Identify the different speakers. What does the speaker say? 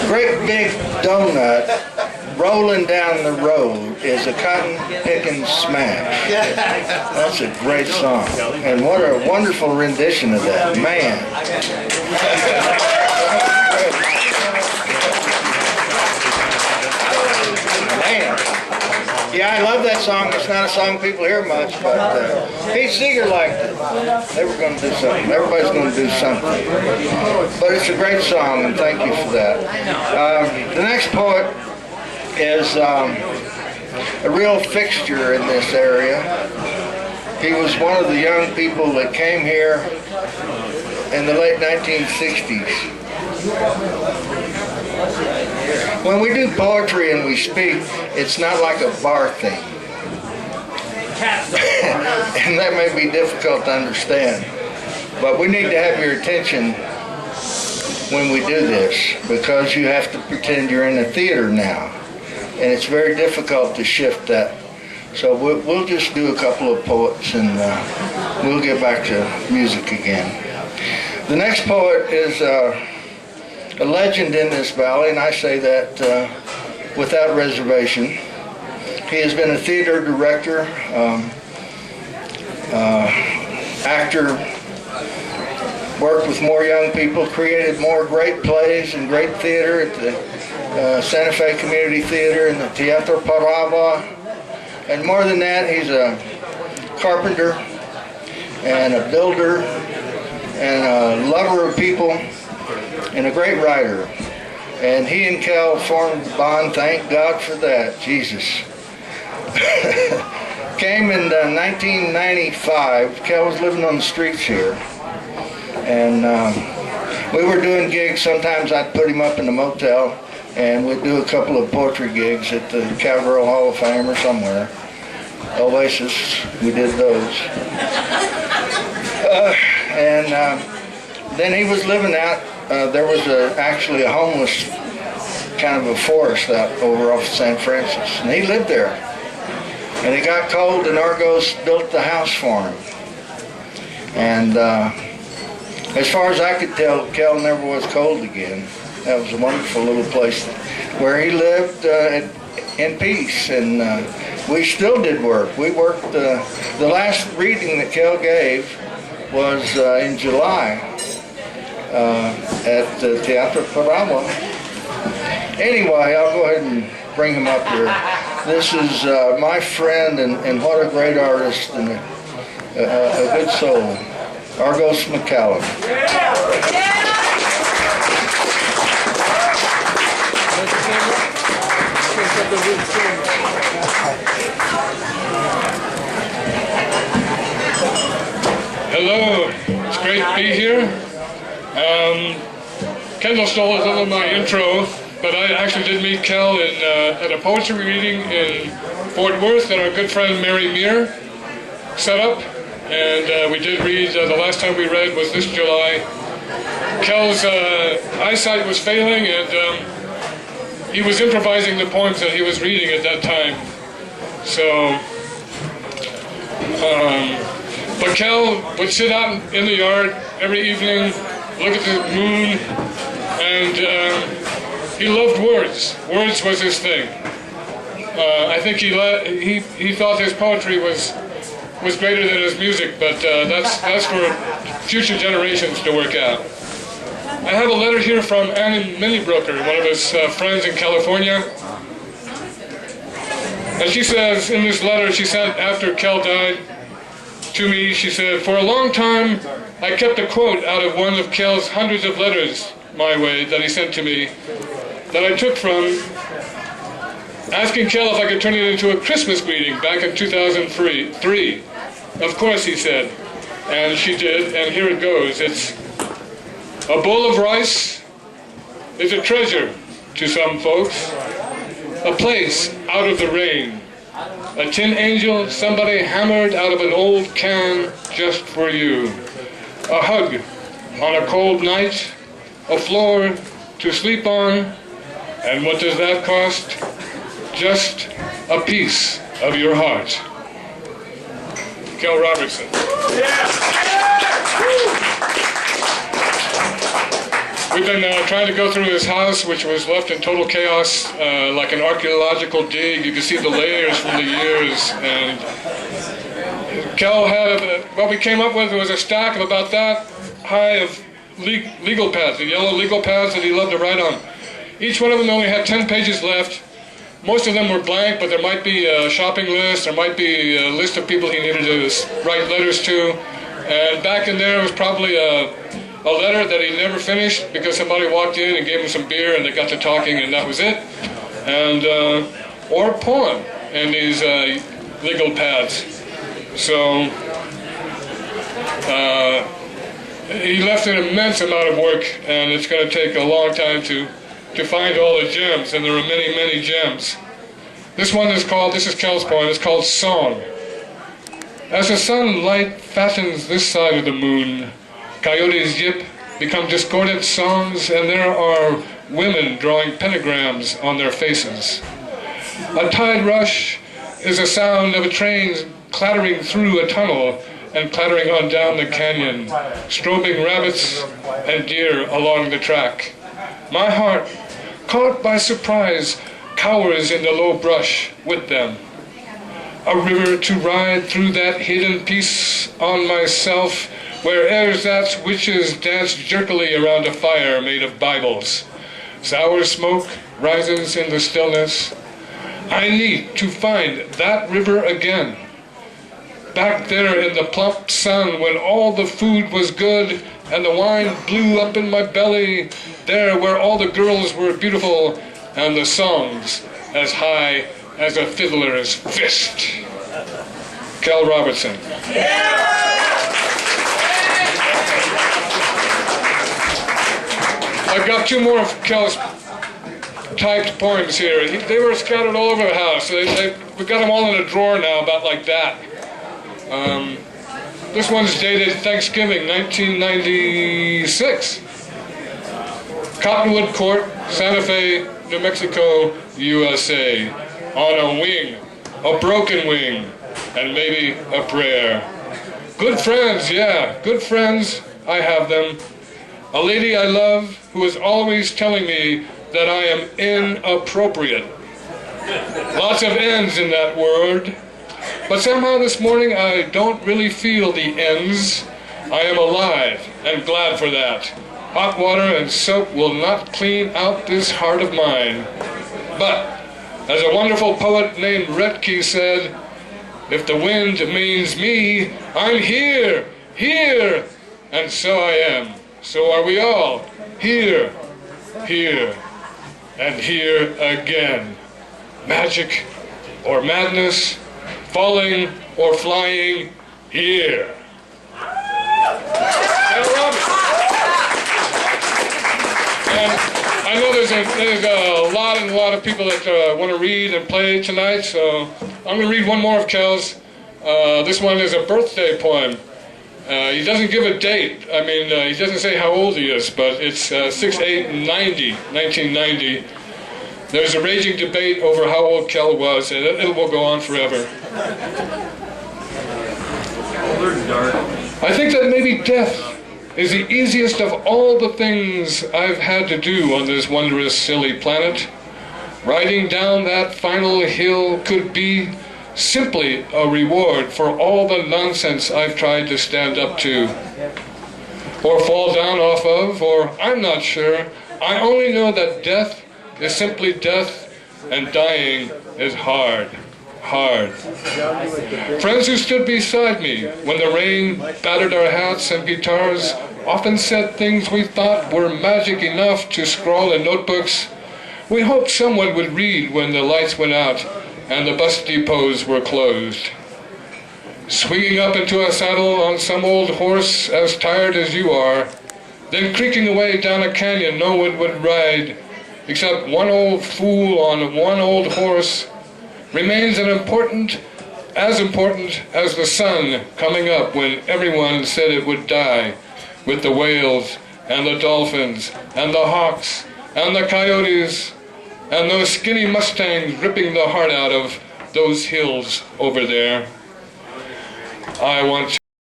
Speaker 1: Great big donut rolling down the road is a cotton picking smash. That's a great song. And what a wonderful rendition of that. Man. Man. Yeah, I love that song. It's not a song people hear much, but Pete Seeger liked it. They were going to do something. Everybody's going to do something. But it's a great song, and thank you for that. The next poet is a real fixture in this area. He was one of the young people that came here in the late 1960s. When we do poetry and we speak, it's not like a bar thing. And that may be difficult to understand. But we need to have your attention when we do this, because you have to pretend you're in a theater now. And it's very difficult to shift that. So we'll just do a couple of poets and we'll get back to music again. The next poet is a legend in this valley, and I say that without reservation. He has been a theater director, actor, worked with more young people, created more great plays and great theater at the Santa Fe Community Theater and the Teatro Parava. And more than that, he's a carpenter and a builder and a lover of people and a great writer. And he and Kell formed a bond. Thank God for that. Jesus. Came in 1995. Kell was living on the streets here. And we were doing gigs. Sometimes I'd put him up in the motel, and we'd do a couple of poetry gigs at the Cowgirl Hall of Fame or somewhere. Oasis, we did those. Then he was living out, there was actually a homeless kind of a forest out over off San Francisco, and he lived there. And it got cold, and Argos built the house for him. And as far as I could tell, Kell never was cold again. That was a wonderful little place where he lived in peace, and we still did work. We worked, the last reading that Kell gave was in July at the Teatro Parava. Anyway, I'll go ahead and bring him up here. This is my friend, and what a great artist and a good soul, Argos McCallum.
Speaker 2: Hello, it's great to be here. Kendall stole some of my intro, but I actually did meet Kell at a poetry reading in Fort Worth that our good friend Mary Muir set up, and we did read, the last time we read was this July. Kell's eyesight was failing, and he was improvising the poems that he was reading at that time. So, but Kell would sit out in the yard every evening, look at the moon, and he loved words. Words was his thing. I think he thought his poetry was greater than his music, but that's for future generations to work out. I have a letter here from Annie Minniebrooker, one of his friends in California. And she says, in this letter she sent after Kell died to me, she said, "For a long time I kept a quote out of one of Kell's hundreds of letters my way that he sent to me that I took from asking Kell if I could turn it into a Christmas greeting back in 2003. Of course, he said. And she did, and here it goes. It's: a bowl of rice is a treasure to some folks, a place out of the rain, a tin angel somebody hammered out of an old can just for you, a hug on a cold night, a floor to sleep on, and what does that cost? Just a piece of your heart." Kell Robertson. Yeah. We've been trying to go through his house, which was left in total chaos, like an archaeological dig. You can see the layers from the years. And Kell had, what we came up with was a stack of about that high of legal pads, the yellow legal pads that he loved to write on. Each one of them only had 10 pages left. Most of them were blank, but there might be a shopping list, there might be a list of people he needed to write letters to. And back in there was probably a letter that he never finished because somebody walked in and gave him some beer and they got to talking and that was it. And, or a poem in these legal pads. So, he left an immense amount of work, and it's going to take a long time to find all the gems, and there are many, many gems. This one is called, this is Kell's poem, it's called Song. As the sunlight fattens this side of the moon, coyotes yip, become discordant songs, and there are women drawing pentagrams on their faces. A tide rush is a sound of a train clattering through a tunnel and clattering on down the canyon, strobing rabbits and deer along the track. My heart, caught by surprise, cowers in the low brush with them. A river to ride through that hidden peace on myself, where ersatz witches dance jerkily around a fire made of Bibles. Sour smoke rises in the stillness. I need to find that river again. Back there in the plump sun when all the food was good and the wine blew up in my belly, there where all the girls were beautiful and the songs as high as a fiddler's fist. Kell Robertson. I've got two more of Kell's typed poems here. They were scattered all over the house. We've got them all in a drawer now, about like that. This one's dated Thanksgiving, 1996. Cottonwood Court, Santa Fe, New Mexico, USA. On a wing, a broken wing, and maybe a prayer. Good friends, yeah, good friends, I have them. A lady I love who is always telling me that I am inappropriate. Lots of N's in that word. But somehow this morning I don't really feel the ends. I am alive and glad for that. Hot water and soap will not clean out this heart of mine. But, as a wonderful poet named Retke said, if the wind means me, I'm here, here, and so I am. So are we all, here, here, and here again. Magic or madness, falling or flying, here. Kell Robertson. And I know there's a lot of people that want to read and play tonight, so I'm going to read one more of Kell's. This one is a birthday poem. He doesn't give a date. I mean, he doesn't say how old he is, but it's 1990. There's a raging debate over how old Kell was, and it will go on forever. I think that maybe death is the easiest of all the things I've had to do on this wondrous, silly planet. Riding down that final hill could be simply a reward for all the nonsense I've tried to stand up to, or fall down off of, or I'm not sure. I only know that death is simply death, and dying is hard, hard. Friends who stood beside me when the rain battered our hats and guitars often said things we thought were magic enough to scrawl in notebooks. We hoped someone would read when the lights went out and the bus depots were closed. Swinging up into a saddle on some old horse as tired as you are, then creaking away down a canyon no one would ride except one old fool on one old horse, remains as important as the sun coming up when everyone said it would die, with the whales and the dolphins and the hawks and the coyotes and those skinny mustangs ripping the heart out of those hills over there. I want